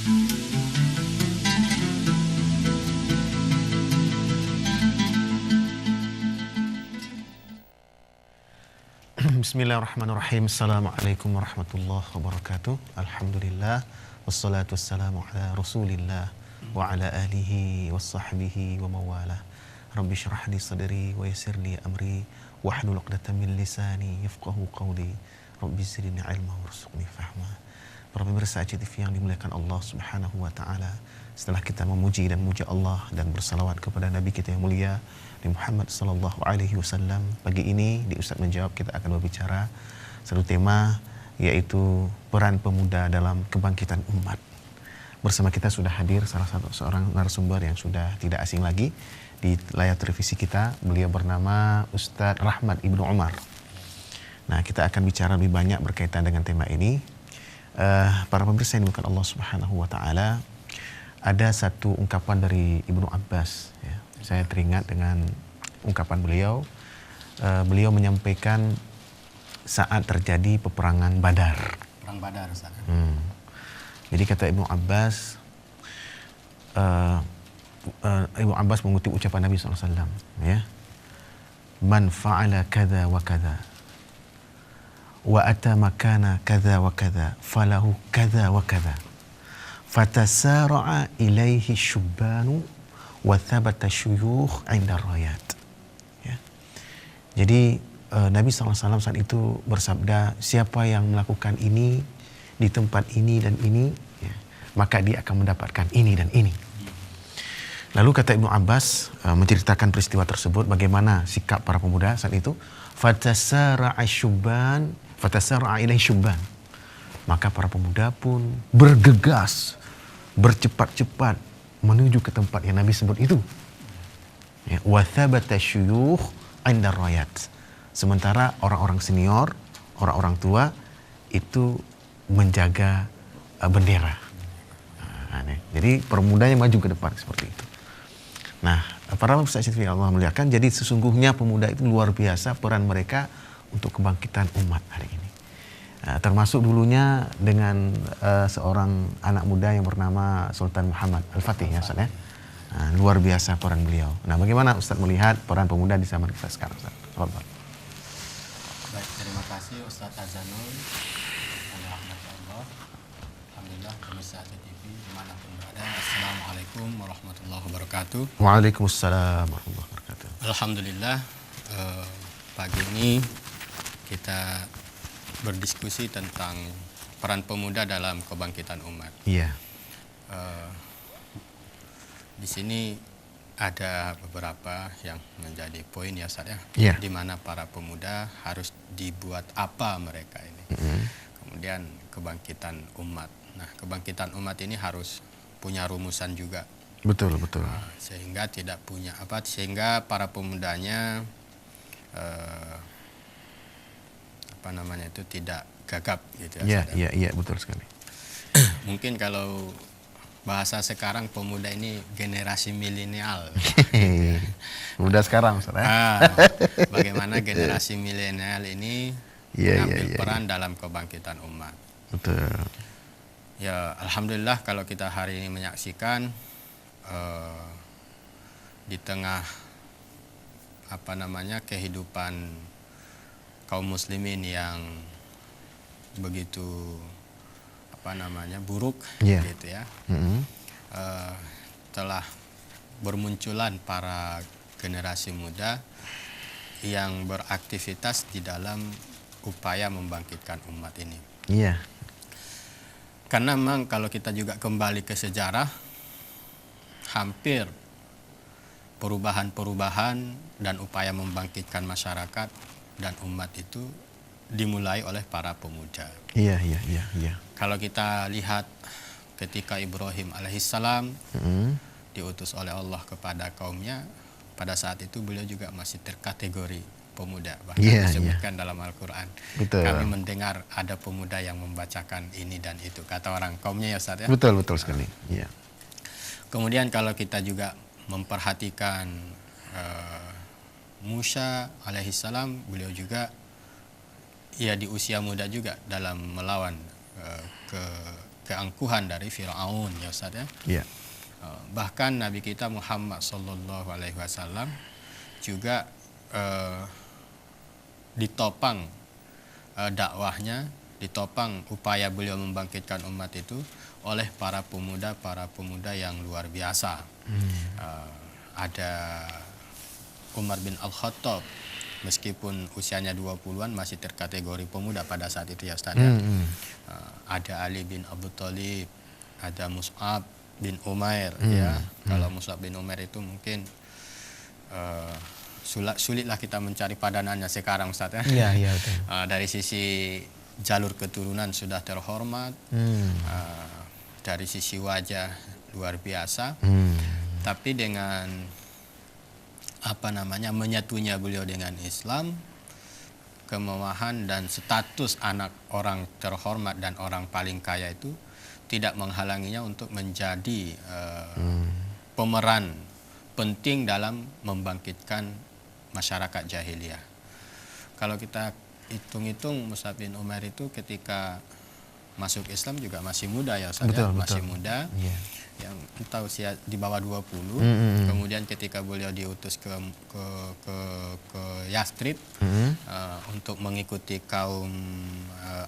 Bismillahirrahmanirrahim. Assalamualaikum warahmatullahi wabarakatuh. Alhamdulillah. Wassalatu wassalamu ala rasulillah wa ala alihi wa sahbihi wa mawalah. Rabbi syrah li sadri wa yassir li amri wahlul 'uqdatam min lisani yafqahu qawli. Rabbi zidni ilma warzuqni fahma. Para pemirsa ACTV yang dimuliakan Allah Subhanahu wa taala, setelah kita memuji dan memuja Allah dan bersalawat kepada Nabi kita yang mulia Nabi Muhammad sallallahu alaihi wasallam, pagi ini di Ustaz Menjawab kita akan berbicara satu tema, yaitu peran pemuda dalam kebangkitan umat. Bersama kita sudah hadir seorang narasumber yang sudah tidak asing lagi di layar televisi kita. Beliau bernama Ustaz Rahmat Ibnu Umar. Nah, kita akan bicara lebih banyak berkaitan dengan tema ini. Para pemirsa yang dimuliakan Allah Subhanahu wa taala, ada satu ungkapan dari Ibnu Abbas, ya. Saya teringat dengan ungkapan beliau. Beliau menyampaikan saat terjadi peperangan Badar. Perang Badar, Ustaz. Jadi kata Ibnu Abbas, Ibnu Abbas mengutip ucapan Nabi SAW, ya, man fa'ala kadha wa kadha wa ata makana kadha wa kadha falahu kadha wa kadha fatasara'a ilaihi syubbanu wa thabata syuyukh 'inda rayat. Ya. Jadi Nabi SAW saat itu bersabda, siapa yang melakukan ini di tempat ini dan ini, ya, maka dia akan mendapatkan ini dan ini. Lalu kata Ibnu Abbas menceritakan peristiwa tersebut, bagaimana sikap para pemuda saat itu. Fatasara'a ilaihi syubban. Maka para pemuda pun bergegas, bercepat-cepat menuju ke tempat yang Nabi sebut itu. Ya, wa thabata syuyukh 'inda rayat. Sementara orang-orang senior, orang-orang tua itu menjaga bendera. Jadi permudanya maju ke depan seperti itu. Nah, para pemirsa yang Allah muliakan, jadi sesungguhnya pemuda itu luar biasa peran mereka untuk kebangkitan umat hari ini. Termasuk dulunya dengan seorang anak muda yang bernama Sultan Muhammad Al-Fatih, ya Ustaz, ya. Luar biasa peran beliau. Nah, bagaimana Ustaz melihat peran pemuda di zaman kita sekarang, Ustaz? Baik, terima kasih Ustaz Azanul. Alhamdulillah. Alhamdulillah, pemirsa ACTV dimanapun berada. Assalamualaikum warahmatullahi wabarakatuh. Waalaikumsalam warahmatullahi wabarakatuh. Alhamdulillah, pagi ini kita berdiskusi tentang peran pemuda dalam kebangkitan umat. Iya. Di sini ada beberapa yang menjadi poin, ya Ustaz, ya. Iya. Di mana para pemuda harus dibuat apa mereka ini. Kemudian kebangkitan umat. Nah, kebangkitan umat ini harus punya rumusan juga. Betul. Sehingga tidak punya sehingga para pemudanya itu tidak gagap gitu ya. Iya, betul sekali. Mungkin kalau bahasa sekarang pemuda ini generasi milenial. Muda sekarang, Ustaz, ya. Bagaimana generasi milenial ini mengambil peran dalam kebangkitan umat. Betul. Ya, alhamdulillah kalau kita hari ini menyaksikan di tengah kehidupan kaum muslimin yang begitu buruk, gitu ya. Telah bermunculan para generasi muda yang beraktivitas di dalam upaya membangkitkan umat ini. Iya. Karena memang kalau kita juga kembali ke sejarah, hampir perubahan-perubahan dan upaya membangkitkan masyarakat dan umat itu dimulai oleh para pemuda. Iya. Kalau kita lihat ketika Ibrahim alaihissalam diutus oleh Allah kepada kaumnya, pada saat itu beliau juga masih terkategori pemuda, bahkan disebutkan dalam Al-Quran. Kami mendengar ada pemuda yang membacakan ini dan itu, kata orang kaumnya, ya Ustaz, ya. Betul sekali. Iya. Kemudian kalau kita juga memperhatikan Musa alaihissalam, beliau juga di usia muda juga dalam melawan keangkuhan dari Firaun ya Ustaz ya. Ya. Bahkan Nabi kita Muhammad sallallahu alaihi wasallam juga ditopang dakwahnya, ditopang upaya beliau membangkitkan umat itu oleh para pemuda yang luar biasa. Ada Umar bin Al-Khattab, meskipun usianya 20-an masih terkategori pemuda pada saat itu ya Ustaz ya. Ada Ali bin Abu Thalib, ada Mus'ab bin Umair ya. Kalau Mus'ab bin Umair itu mungkin sulitlah kita mencari padanannya sekarang Ustaz ya. Iya, iya betul. Dari sisi jalur keturunan sudah terhormat, dari sisi wajah luar biasa, tapi dengan menyatunya beliau dengan Islam, kemewahan dan status anak orang terhormat dan orang paling kaya itu tidak menghalanginya untuk menjadi pemeran penting dalam membangkitkan masyarakat jahiliyah. Kalau kita hitung-hitung, Mus'ab bin Umair itu ketika masuk Islam juga masih muda ya Ustaz, betul, ya? Masih muda. Yeah. Yang entah usia di bawah 20. Kemudian ketika beliau diutus ke Yastrib untuk mengikuti kaum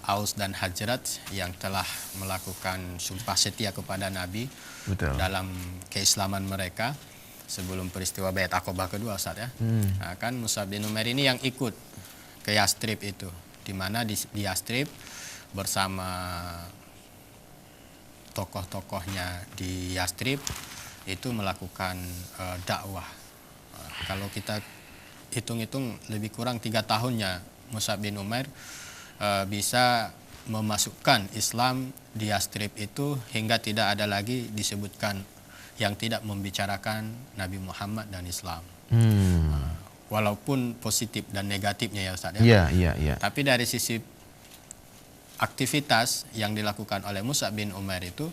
Aus dan Hajrat yang telah melakukan sumpah setia kepada Nabi. Betul. Dalam keislaman mereka sebelum peristiwa Baiat Aqabah kedua Ustaz ya. Nah, kan Mus'ab bin Umair ini yang ikut ke Yastrib itu, di mana di Yastrib bersama tokoh-tokohnya di Yastrib itu melakukan dakwah. Kalau kita hitung-hitung lebih kurang 3 tahunnya Mus'ab bin Umair bisa memasukkan Islam di Yastrib itu hingga tidak ada lagi disebutkan yang tidak membicarakan Nabi Muhammad dan Islam. Walaupun positif dan negatifnya ya Ustaz ya. Iya. Tapi dari sisi aktivitas yang dilakukan oleh Mus'ab bin Umair itu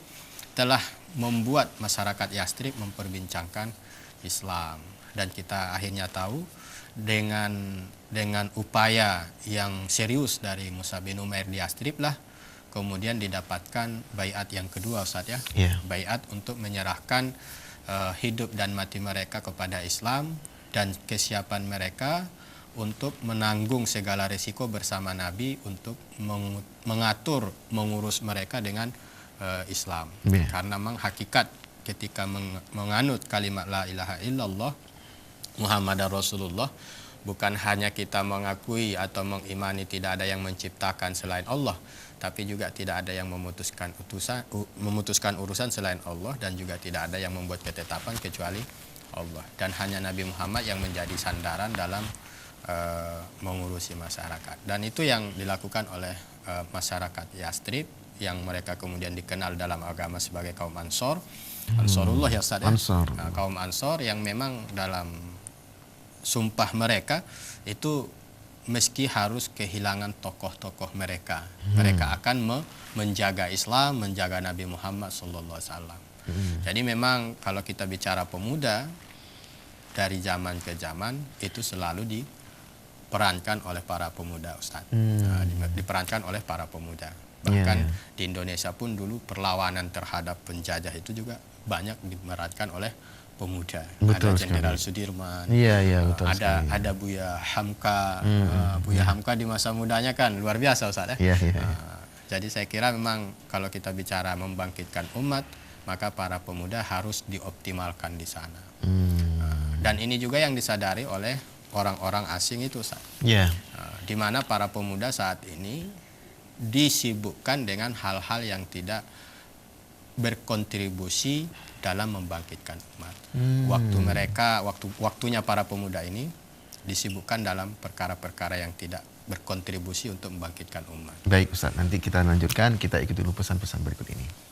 telah membuat masyarakat Yastrib memperbincangkan Islam, dan kita akhirnya tahu dengan upaya yang serius dari Mus'ab bin Umair di Yastrib lah kemudian didapatkan baiat yang kedua Ustaz ya. Baiat untuk menyerahkan hidup dan mati mereka kepada Islam dan kesiapan mereka untuk menanggung segala risiko bersama Nabi untuk mengatur, mengurus mereka dengan Islam. Karena memang hakikat ketika menganut kalimat la ilaha illallah Muhammadar Rasulullah bukan hanya kita mengakui atau mengimani tidak ada yang menciptakan selain Allah, tapi juga tidak ada yang memutuskan urusan selain Allah, dan juga tidak ada yang membuat ketetapan kecuali Allah, dan hanya Nabi Muhammad yang menjadi sandaran dalam mengurusi masyarakat. Dan itu yang dilakukan oleh masyarakat Yastrib yang mereka kemudian dikenal dalam agama sebagai kaum Ansor. Ansorullah ya Ustaz ya. Kaum Ansor yang memang dalam sumpah mereka itu meski harus kehilangan tokoh-tokoh mereka, mereka akan menjaga Islam, menjaga Nabi Muhammad SAW. Jadi memang kalau kita bicara pemuda, dari zaman ke zaman itu selalu diperankan oleh para pemuda Ustaz. Diperankan oleh para pemuda. Bahkan di Indonesia pun dulu perlawanan terhadap penjajah itu juga banyak diperankan oleh pemuda. Betul, ada Jenderal Sudirman, betul ada Buya Hamka. Buya Hamka di masa mudanya kan luar biasa Ustaz ya. Jadi saya kira memang kalau kita bicara membangkitkan umat, maka para pemuda harus dioptimalkan di sana. Dan ini juga yang disadari oleh orang-orang asing itu Ustaz. Di mana para pemuda saat ini disibukkan dengan hal-hal yang tidak berkontribusi dalam membangkitkan umat. Waktunya para pemuda ini disibukkan dalam perkara-perkara yang tidak berkontribusi untuk membangkitkan umat. Baik Ustaz, nanti kita lanjutkan, kita ikuti dulu pesan-pesan berikut ini.